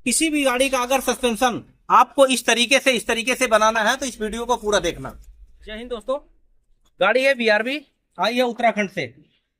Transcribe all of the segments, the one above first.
किसी भी गाड़ी का अगर सस्पेंशन आपको इस तरीके से बनाना है तो इस वीडियो को पूरा देखना। जय हिंद दोस्तों, गाड़ी है बीआरबी, आई है उत्तराखंड से।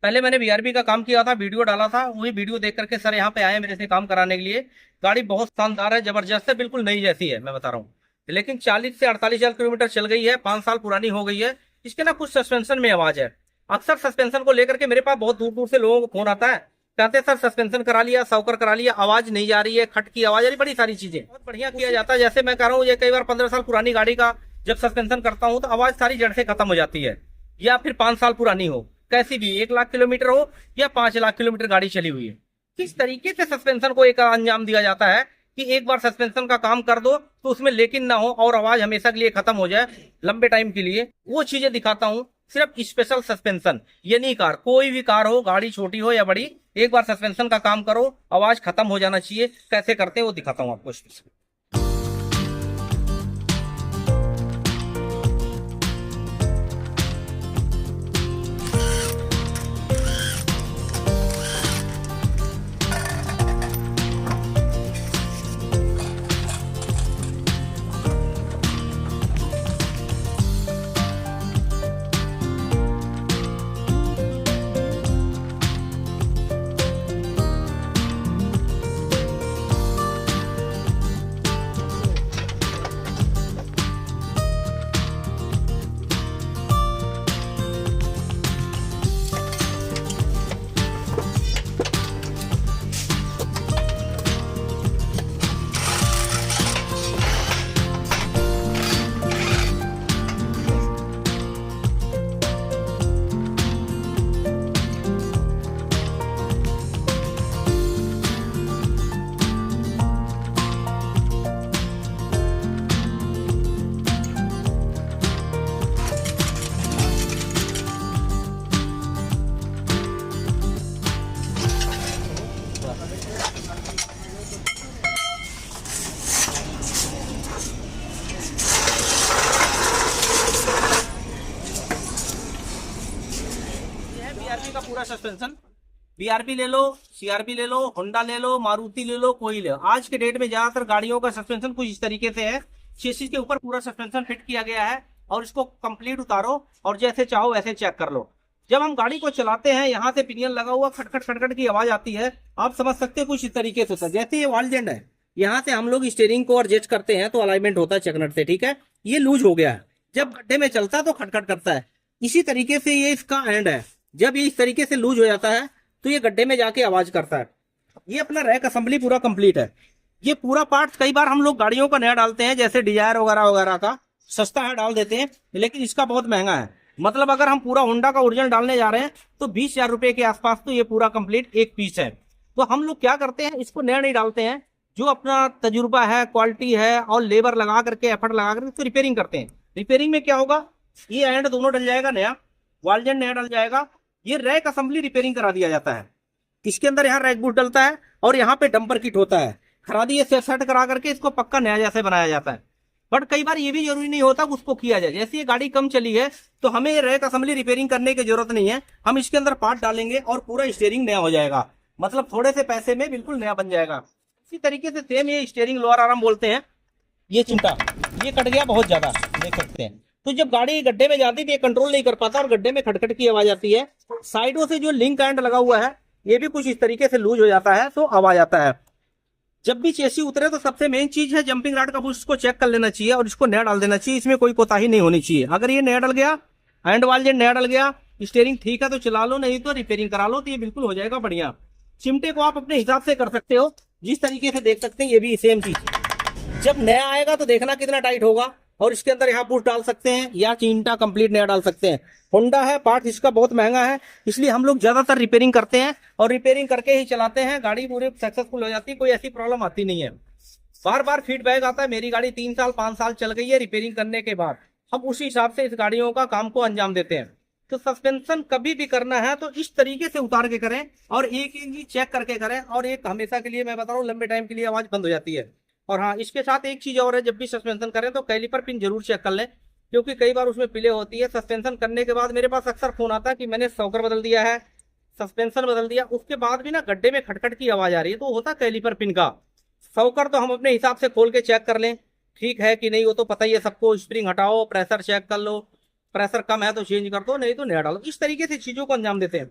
पहले मैंने बीआरबी का काम किया था, वीडियो डाला था, वही वीडियो देख करके सर यहाँ पे आए मेरे से काम कराने के लिए। गाड़ी बहुत शानदार है, जबरदस्त है, बिल्कुल नई जैसी है, मैं बता रहा हूँ। लेकिन 40 से 48 हजार किलोमीटर चल गई है, 5 साल पुरानी हो गई है। इसके ना कुछ सस्पेंशन में आवाज है। अक्सर सस्पेंशन को लेकर के मेरे पास बहुत दूर दूर से लोगों को फोन आता है, कहते हैं सर सस्पेंशन करा लिया, सौकर करा लिया, आवाज नहीं जा रही है, खट की आवाज आ रही, बड़ी सारी चीजें। बहुत बढ़िया किया जाता है। जैसे मैं कह रहा हूँ, ये कई बार 15 साल पुरानी गाड़ी का जब सस्पेंशन करता हूँ तो आवाज सारी जड़ से खत्म हो जाती है। या फिर 5 साल पुरानी हो, कैसी भी, 1 लाख किलोमीटर हो या 5 लाख किलोमीटर गाड़ी चली हुई है, किस तरीके से सस्पेंशन को एक अंजाम दिया जाता है कि एक बार सस्पेंशन का काम कर दो तो उसमें लेकिन ना हो और आवाज हमेशा के लिए खत्म हो जाए, लंबे टाइम के लिए। वो चीजें दिखाता हूँ। सिर्फ स्पेशल सस्पेंशन, ये नहीं कार, कोई भी कार हो, गाड़ी छोटी हो या बड़ी, एक बार सस्पेंशन का काम करो, आवाज खत्म हो जाना चाहिए। कैसे करते हैं वो दिखाता हूँ आपको स्पेशल। बीआरबी का पूरा सस्पेंशन, बीआरबी ले लो, सीआरबी ले लो, होंडा ले लो, मारुति ले लो, कोई ले लो। आज के डेट में ज्यादातर गाड़ियों का सस्पेंशन कुछ इस तरीके से है। चेसिस के ऊपर पूरा सस्पेंशन फिट किया गया है और इसको कंप्लीट उतारो और जैसे चाहो वैसे चेक कर लो। जब हम गाड़ी को चलाते हैं, यहाँ से पिनियन लगा हुआ खटखट खटखट की आवाज आती है, आप समझ सकते हैं कुछ इस तरीके से होता है। जैसे ये वॉल जेंड है, यहाँ से हम लोग स्टीयरिंग को एडजस्ट करते हैं तो अलाइनमेंट होता है चेकनट से, ठीक है। ये लूज हो गया है, जब गड्ढे में चलता है तो खटखट करता है। इसी तरीके से ये इसका एंड है, जब ये इस तरीके से लूज हो जाता है तो ये गड्ढे में जाके आवाज करता है। ये अपना रैक असेंबली पूरा कंप्लीट है। ये पूरा पार्ट कई बार हम लोग गाड़ियों का नया डालते हैं, जैसे डिजायर वगैरह वगैरह का सस्ता है डाल देते हैं, लेकिन इसका बहुत महंगा है। मतलब अगर हम पूरा होंडा का ओरिजिनल डालने जा रहे हैं तो 20,000 रुपए के आसपास तो ये पूरा कंप्लीट एक पीस है। तो हम लोग क्या करते हैं, इसको नया नहीं डालते हैं, जो अपना तजुर्बा है, क्वालिटी है और लेबर लगा करके, एफर्ट लगा करके इसको रिपेयरिंग करते हैं। रिपेयरिंग में क्या होगा, ये एंड दोनों डल जाएगा नया, वालजेंड नया डल जाएगा। ये रैक असेंबली रिपेयरिंग करा दिया जाता है। इसके अंदर यहाँ रैक बूट डलता है और यहाँ पे डंपर किट होता है। खरादी ये सेट करा करके इसको पक्का नया जैसे बनाया जाता है। बट कई बार ये भी जरूरी नहीं होता उसको किया जाए। जैसे ये गाड़ी कम चली है तो हमें ये रैक असेंबली रिपेयरिंग करने की जरूरत नहीं है, हम इसके अंदर पार्ट डालेंगे और पूरा स्टीयरिंग नया हो जाएगा। मतलब थोड़े से पैसे में बिल्कुल नया बन जाएगा। इसी तरीके से सेम ये स्टीयरिंग लोअर आर्म बोलते हैं, ये चिमटा ये कट गया बहुत ज्यादा, देख सकते हैं। तो जब गाड़ी गड्ढे में जाती है ये कंट्रोल नहीं कर पाता और गड्ढे में खटखट की आवाज आती है। साइडों से जो लिंक एंड लगा हुआ है ये भी कुछ इस तरीके से लूज हो जाता है तो आवाज आता है। जब भी चेसी उतरे तो सबसे मेन चीज है जंपिंग रॉड का बुश को चेक कर लेना चाहिए और इसको नया डाल देना चाहिए। इसमें कोई कोताही नहीं होनी चाहिए। अगर ये नया डल गया, हैंड वालजेंड नया डल गया, स्टीयरिंग ठीक है तो चला लो, नहीं तो रिपेयरिंग करा लो, तो ये बिल्कुल हो जाएगा बढ़िया। चिमटे को आप अपने हिसाब से कर सकते हो, जिस तरीके से देख सकते हैं ये भी सेम चीज। जब नया आएगा तो देखना कितना टाइट होगा और इसके अंदर यहाँ पुश डाल सकते हैं या चिमटा कंप्लीट नया डाल सकते हैं। होंडा है, पार्ट इसका बहुत महंगा है, इसलिए हम लोग ज्यादातर रिपेयरिंग करते हैं और रिपेयरिंग करके ही चलाते हैं। गाड़ी पूरी सक्सेसफुल हो जाती है, कोई ऐसी प्रॉब्लम आती नहीं है। बार बार फीडबैक आता है मेरी गाड़ी 3 साल 5 साल चल गई है, रिपेयरिंग करने के बाद हम उसी हिसाब से इस गाड़ियों का काम को अंजाम देते हैं। तो सस्पेंशन कभी भी करना है तो इस तरीके से उतार के करें और एक एक चीज चेक करके करें। और एक हमेशा के लिए मैं बता रहा हूँ, लंबे टाइम के लिए आवाज बंद हो जाती है। और हाँ, इसके साथ एक चीज और है, जब भी सस्पेंशन करें तो कैलिपर पिन जरूर चेक कर लें, क्योंकि कई बार उसमें पिले होती है। सस्पेंशन करने के बाद मेरे पास अक्सर फोन आता है कि मैंने सॉकर बदल दिया है, सस्पेंशन बदल दिया, उसके बाद भी ना गड्ढे में खटखट की आवाज आ रही है, तो होता कैलिपर पिन का सौकर तो हम अपने हिसाब से खोल के चेक कर लें ठीक है कि नहीं, वो तो पता ही है सबको। स्प्रिंग हटाओ, प्रेशर चेक कर लो, प्रेशर कम है तो चेंज कर दो, नहीं तो नया डालो। इस तरीके से चीजों को अंजाम देते हैं।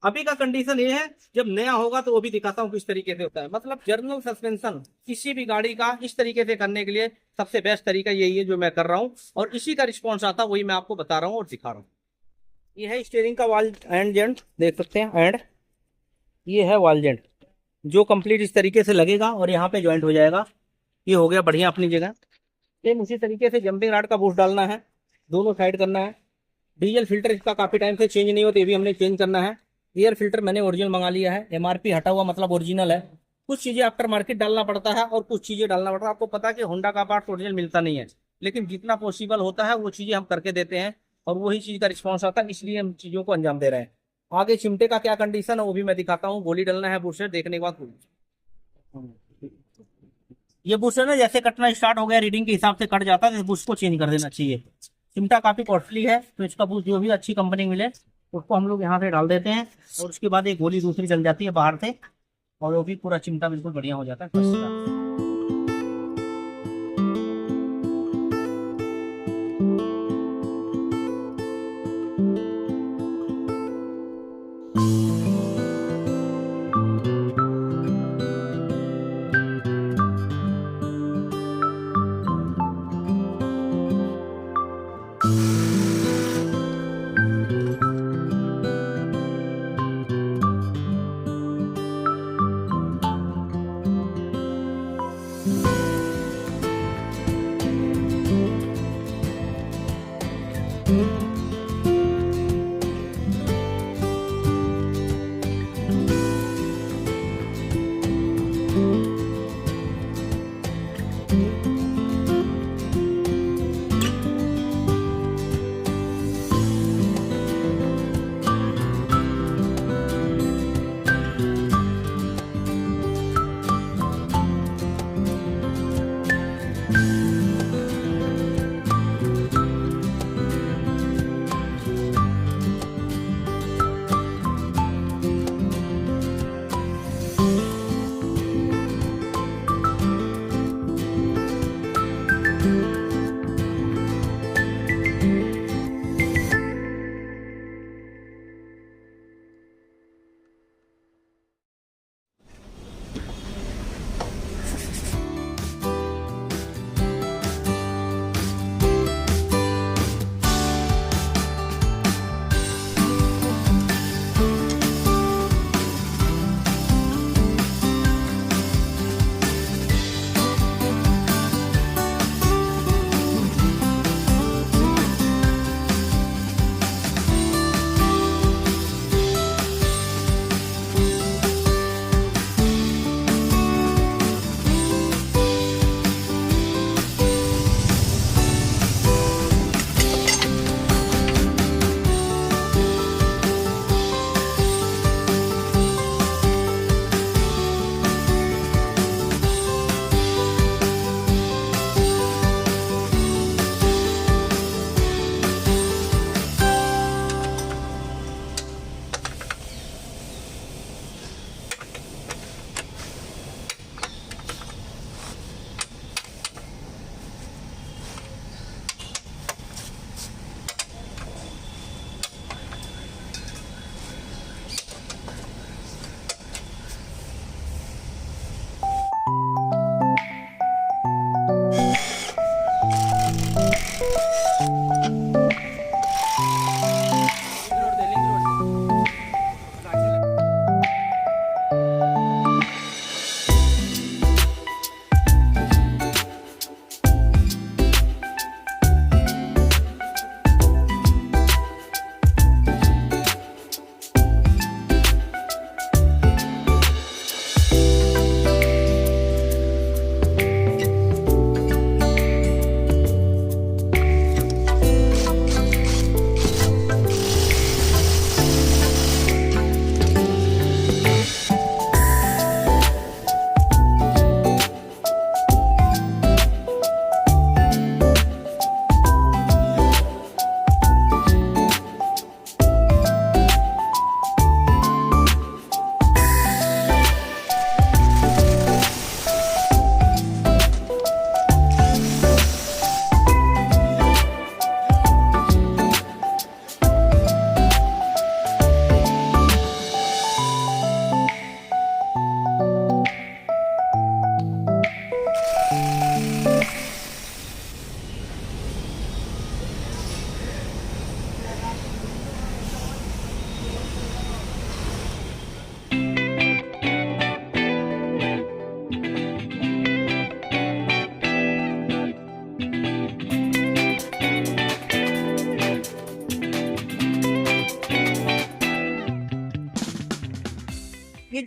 अभी का कंडीशन ये है, जब नया होगा तो वो भी दिखाता हूँ किस तरीके से होता है। मतलब जर्नल सस्पेंशन किसी भी गाड़ी का इस तरीके से करने के लिए सबसे बेस्ट तरीका यही है जो मैं कर रहा हूँ, और इसी का रिस्पॉन्स आता वही मैं आपको बता रहा हूँ और सिखा रहा हूँ। ये है स्टीयरिंग का वाल एंड जेंट, देख सकते हैं एंड, ये है वाल जेंट जो कंप्लीट इस तरीके से लगेगा और यहाँ पे ज्वाइंट हो जाएगा। ये हो गया बढ़िया अपनी जगह। सेम उसी तरीके से जंपिंग रॉड का बूस्ट डालना है, दोनों साइड करना है। डीजल फिल्टर इसका काफी टाइम से चेंज नहीं होता, ये भी हमने चेंज करना है। एयर फिल्टर मैंने ओरिजिनल मंगा लिया है, एमआरपी हटा हुआ मतलब ओरिजिनल है। कुछ चीजें आफ्टर मार्केट डालना पड़ता है और कुछ चीजें डालना पड़ता है। आपको पता है कि होंडा का पार्ट ओरिजिनल मिलता नहीं है, लेकिन जितना पॉसिबल होता है वो चीजें हम करके देते हैं और वही चीज का रिस्पॉन्स आता है, इसलिए हम चीजों को अंजाम दे रहे हैं। आगे चिमटे का क्या कंडीशन है वो भी मैं दिखाता हूँ। गोली डालना है बूस्टर, देखने के बाद ये बूस्टर ना जैसे कटना स्टार्ट हो गया रीडिंग के हिसाब से कट जाता है, तो बूस्ट को चेंज कर देना चाहिए। चिमटा काफी कॉस्टली है, तो इसका बूस्ट जो भी अच्छी कंपनी मिले उसको हम लोग यहाँ से डाल देते हैं, और उसके बाद एक गोली दूसरी चल जाती है बाहर से, और वो भी पूरा चिमटा बिल्कुल बढ़िया हो जाता है।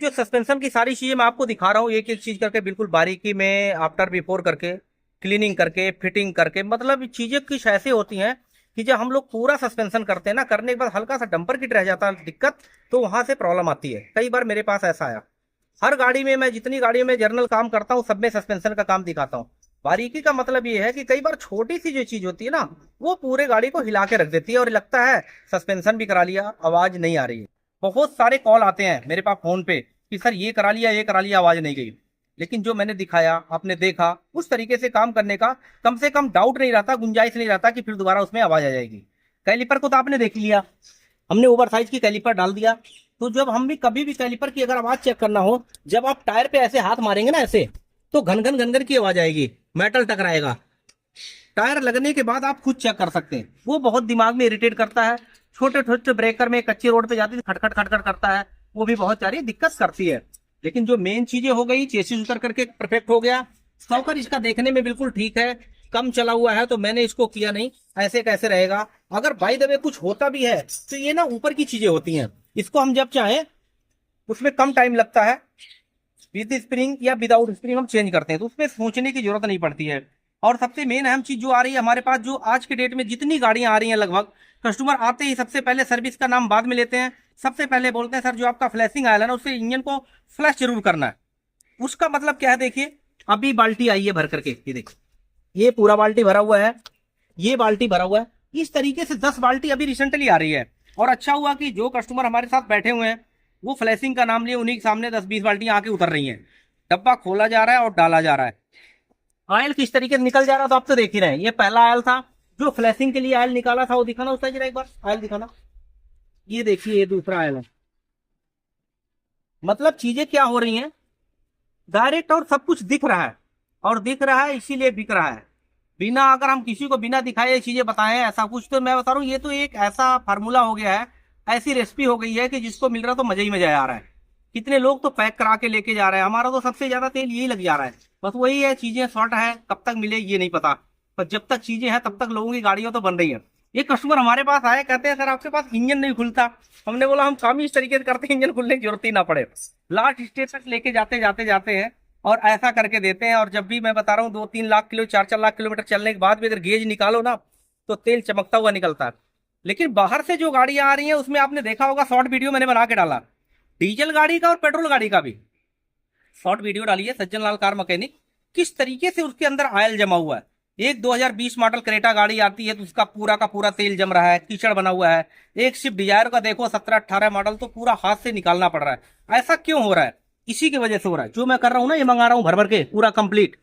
जो सस्पेंशन की सारी चीजें मैं आपको दिखा रहा हूँ एक एक चीज करके बिल्कुल बारीकी में आफ्टर बिफोर करके क्लीनिंग करके फिटिंग करके, मतलब चीजें कुछ ऐसे होती हैं कि जब हम लोग पूरा सस्पेंशन करते हैं ना, करने के बाद हल्का सा डंपर किट रह जाता है दिक्कत, तो वहां से प्रॉब्लम आती है। कई बार मेरे पास ऐसा आया। हर गाड़ी में, मैं जितनी गाड़ियों में जर्नल काम करता हूँ सब में सस्पेंशन का काम दिखाता हूँ। बारीकी का मतलब ये है कि कई बार छोटी सी जो चीज होती है ना, वो पूरे गाड़ी को हिला के रख देती है और लगता है सस्पेंशन भी करा लिया, आवाज नहीं आ रही है। बहुत सारे कॉल आते हैं मेरे पास फोन पे कि सर ये करा लिया, ये करा लिया, आवाज नहीं गई। लेकिन जो मैंने दिखाया, आपने देखा, उस तरीके से काम करने का कम से कम डाउट नहीं रहता, गुंजाइश नहीं रहता कि फिर दोबारा उसमें आवाज आ जाएगी। कैलिपर को तो आपने देख लिया, हमने ओवर साइज की कैलिपर डाल दिया। तो जब हम भी कभी भी कैलिपर की अगर आवाज चेक करना हो, जब आप टायर पे ऐसे हाथ मारेंगे ना ऐसे, तो घन घन घन घन की आवाज आएगी, मेटल टकराएगा। टायर लगने के बाद आप खुद चेक कर सकते हैं। वो बहुत दिमाग में इरिटेट करता है। छोटे छोटे ब्रेकर में कच्ची रोड पे जाती है खटखट खटखट करता है, वो भी बहुत सारी दिक्कत करती है। लेकिन जो मेन चीजें हो गई, चेसिस उतर करके परफेक्ट हो गया, सौकर इसका देखने में बिल्कुल ठीक है, कम चला हुआ है तो मैंने इसको किया नहीं, ऐसे कैसे रहेगा। अगर बाय द वे कुछ होता भी है तो ये ना ऊपर की चीजें होती हैं, इसको हम जब चाहें उसमें कम टाइम लगता है, विद स्प्रिंग या विदाउट स्प्रिंग हम चेंज करते हैं, तो उसमें सोचने की जरूरत नहीं पड़ती है। और सबसे मेन अहम चीज जो आ रही है हमारे पास, जो आज के डेट में जितनी गाड़ियां आ रही हैं लगभग, कस्टमर आते ही सबसे पहले सर्विस का नाम बाद में लेते हैं, सबसे पहले बोलते हैं सर जो आपका फ्लैशिंग आयल है ना उससे इंजन को फ्लैश जरूर करना है। उसका मतलब क्या है, देखिए अभी बाल्टी आई है भर करके, ये देखो ये पूरा बाल्टी भरा हुआ है, ये बाल्टी भरा हुआ है, इस तरीके से 10 बाल्टी अभी रिसेंटली आ रही है। और अच्छा हुआ कि जो कस्टमर हमारे साथ बैठे हुए हैं वो फ्लैशिंग का नाम लिए, उन्हीं के सामने 10-20 बाल्टियां आके उतर रही हैं। डब्बा खोला जा रहा है और डाला जा रहा है, ऑयल किस तरीके से निकल जा रहा था आप तो देख ही रहे हैं। ये पहला आयल था जो फ्लैशिंग के लिए आयल निकाला था, वो दिखाना उसका जरा एक बार, आयल दिखाना। ये देखिए ये दूसरा आयल है। मतलब चीजें क्या हो रही हैं, डायरेक्ट और सब कुछ दिख रहा है, और दिख रहा है इसीलिए बिक रहा है। बिना, अगर हम किसी को बिना दिखाए चीजें बताएं ऐसा कुछ, तो मैं बता रहा हूँ ये तो एक ऐसा फार्मूला हो गया है, ऐसी रेसिपी हो गई है कि जिसको मिल रहा तो मजा ही मजा आ रहा है। कितने लोग तो पैक करा के लेके जा रहे हैं, हमारा तो सबसे ज्यादा तेल यही लग जा रहा है। बस वही है, चीजें शॉर्ट है, कब तक मिले ये नहीं पता, पर जब तक चीजें हैं तब तक लोगों की गाड़ियां तो बन रही है। एक कस्टमर हमारे पास आए, कहते हैं सर आपके पास इंजन नहीं खुलता। हमने बोला हम काम ही इस तरीके से करते हैं इंजन खुलने की जरूरत ही ना पड़े। लास्ट स्टेज तक लेके जाते जाते जाते हैं और ऐसा करके देते हैं। और जब भी मैं बता रहा हूँ 2-3 लाख किलो 4-4 लाख किलोमीटर चलने के बाद भी अगर गेज निकालो ना तो तेल चमकता हुआ निकलता है। लेकिन बाहर से जो गाड़ियां आ रही हैं उसमें आपने देखा होगा, शॉर्ट वीडियो मैंने बना के डाला, डीजल गाड़ी का और पेट्रोल गाड़ी का भी शॉर्ट वीडियो डाली है, सज्जन लाल कार मैकेनिक, किस तरीके से उसके अंदर ऑयल जमा हुआ है। एक 2020 मॉडल क्रेटा गाड़ी आती है तो उसका पूरा का पूरा तेल जम रहा है, कीचड़ बना हुआ है। एक स्विफ्ट डिजायर का देखो 17-18 मॉडल, तो पूरा हाथ से निकालना पड़ रहा है। ऐसा क्यों हो रहा है? इसी की वजह से हो रहा है। जो मैं कर रहा हूं ना, ये मंगा रहा हूं भर भर के पूरा कंप्लीट,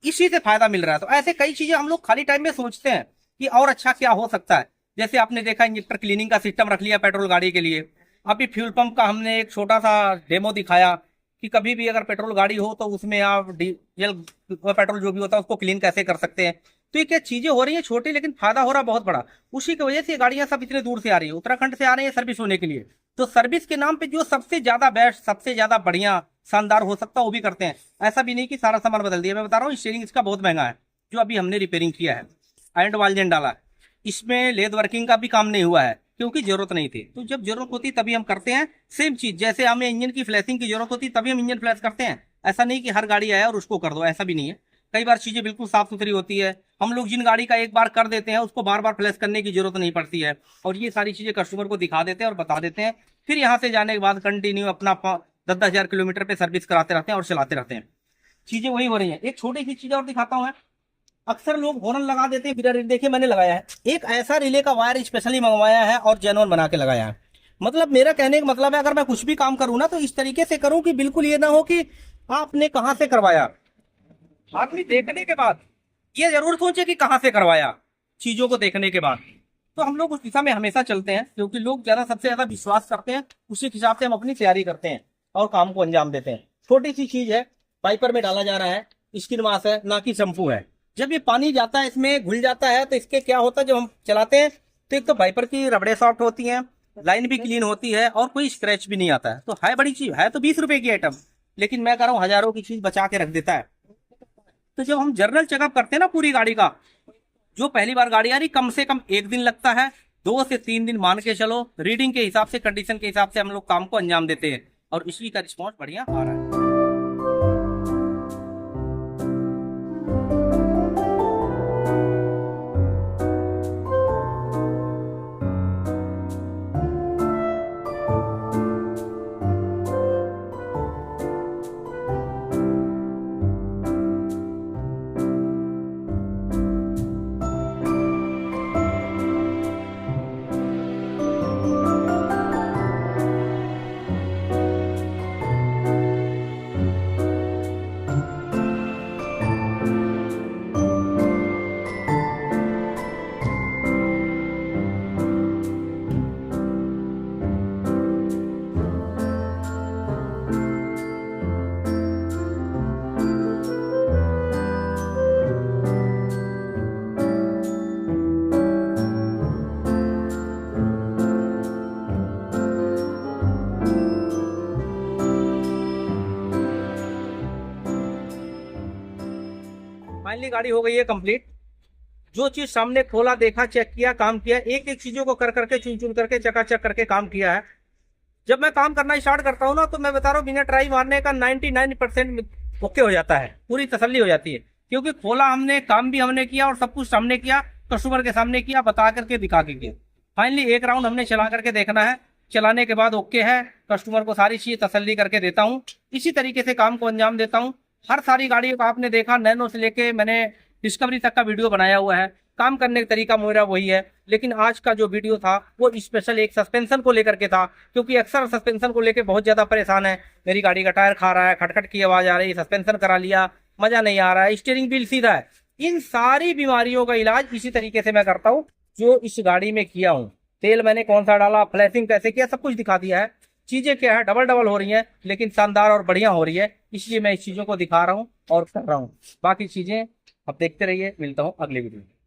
इसी से फायदा मिल रहा है। तो ऐसे कई चीजें हम लोग खाली टाइम में सोचते हैं कि और अच्छा क्या हो सकता है। जैसे आपने देखा इंजेक्टर क्लीनिंग का सिस्टम रख लिया पेट्रोल गाड़ी के लिए। अभी फ्यूल पंप का हमने एक छोटा सा डेमो दिखाया कि कभी भी अगर पेट्रोल गाड़ी हो तो उसमें आप डीजल पेट्रोल जो भी होता है उसको क्लीन कैसे कर सकते हैं। तो ये क्या चीजें हो रही है छोटी, लेकिन फायदा हो रहा है बहुत बड़ा। उसी की वजह से गाड़ियां सब इतने दूर से आ रही है, उत्तराखंड से आ रही है सर्विस होने के लिए। तो सर्विस के नाम पे जो सबसे ज्यादा बेस्ट, सबसे ज्यादा बढ़िया शानदार हो सकता है वो भी करते हैं। ऐसा भी नहीं कि सारा सामान बदल दिया। मैं बता रहा हूँ स्टीयरिंग इसका बहुत महंगा है, जो अभी हमने रिपेयरिंग किया है, एंड वालजेन डाला है। इसमें लेद वर्किंग का भी काम नहीं हुआ है क्योंकि जरूरत नहीं थी। तो जब जरूरत होती तभी हम करते हैं। सेम चीज जैसे हमें इंजन की फ्लैशिंग की जरूरत होती तभी हम इंजन फ्लैश करते हैं। ऐसा नहीं कि हर गाड़ी आया और उसको कर दो, ऐसा भी नहीं है। कई बार चीजें बिल्कुल साफ सुथरी होती है। हम लोग जिन गाड़ी का एक बार कर देते हैं उसको बार बार फ्लैश करने की जरूरत नहीं पड़ती है। और ये सारी चीजें कस्टमर को दिखा देते हैं और बता देते हैं। फिर यहाँ से जाने के बाद कंटिन्यू अपना 10-10 हजार किलोमीटर पे सर्विस कराते रहते हैं और चलाते रहते हैं। चीजें वही हो रही है। एक छोटी सी चीज और दिखाता हूँ मैं। अक्सर लोग हॉर्न लगा देते हैं बिना रिले, देखिए मैंने लगाया है एक ऐसा रिले का वायर स्पेशली मंगवाया है और जेन्युइन बना के लगाया है। मतलब मेरा कहने का मतलब है अगर मैं कुछ भी काम करूँ ना तो इस तरीके से करूँ कि बिल्कुल ये ना हो कि आपने कहाँ से करवाया। आदमी देखने के बाद ये जरूर सोचे कि कहाँ से करवाया, चीजों को देखने के बाद। तो हम लोग उस दिशा में हमेशा चलते हैं क्योंकि लोग ज्यादा सबसे ज्यादा विश्वास करते हैं, उसी हिसाब से हम अपनी तैयारी करते हैं और काम को अंजाम देते हैं। छोटी सी चीज है, वाइपर में डाला जा रहा है, स्किन मास्क है ना कि शैम्पू है। जब ये पानी जाता है इसमें घुल जाता है तो इसके क्या होता है, जब हम चलाते हैं तो एक तो वाइपर की रबड़े सॉफ्ट होती हैं, लाइन भी क्लीन होती है और कोई स्क्रैच भी नहीं आता है। तो है बड़ी चीज, है तो 20 रुपए की आइटम, लेकिन मैं कह रहा हूँ हजारों की चीज बचा के रख देता है। तो जब हम जर्नल चेकअप करते हैं ना पूरी गाड़ी का, जो पहली बार गाड़ी आ रही कम से कम 1 दिन लगता है, 2 से 3 दिन मान के चलो। रीडिंग के हिसाब से, कंडीशन के हिसाब से हम लोग काम को अंजाम देते हैं। और इसकी का रिस्पॉन्स बढ़िया आ रहा है। फाइनली गाड़ी हो गई है कंप्लीट। जो चीज सामने खोला, देखा, चेक किया, काम किया, एक एक चीजों को कर करके चुन चुन करके चकाचक करके काम किया है। जब मैं काम करना स्टार्ट करता हूँ ना, तो मैं बता रहा हूँ बिना ट्राई मारने का 99% ओके हो जाता है, पूरी तसल्ली हो जाती है। क्योंकि खोला हमने, काम भी हमने किया और सब कुछ सामने किया, कस्टमर के सामने किया, बता करके दिखा के किया। फाइनली एक राउंड हमने चला करके देखना है, चलाने के बाद ओके है, कस्टमर को सारी चीज तसल्ली करके देता हूँ। इसी तरीके से काम को अंजाम देता हूँ। हर सारी गाड़ियों का आपने देखा, नैनो से लेके मैंने डिस्कवरी तक का वीडियो बनाया हुआ है। काम करने का तरीका मेरा वही है, लेकिन आज का जो वीडियो था वो स्पेशल एक सस्पेंशन को लेकर के था। क्योंकि अक्सर सस्पेंशन को लेकर बहुत ज्यादा परेशान है, मेरी गाड़ी का टायर खा रहा है, खटखट की आवाज आ रही है, सस्पेंशन करा लिया, मजा नहीं आ रहा है, स्टीयरिंग व्हील सीधा है। इन सारी बीमारियों का इलाज इसी तरीके से मैं करता हूँ जो इस गाड़ी में किया हूँ। तेल मैंने कौन सा डाला, फ्लैशिंग कैसे किया, सब कुछ दिखा दिया है। चीजें क्या है, डबल डबल हो रही हैं, लेकिन शानदार और बढ़िया हो रही है, इसलिए मैं इस चीजों को दिखा रहा हूँ और कर रहा हूँ। बाकी चीजें अब देखते रहिए, मिलता हूँ अगले वीडियो में।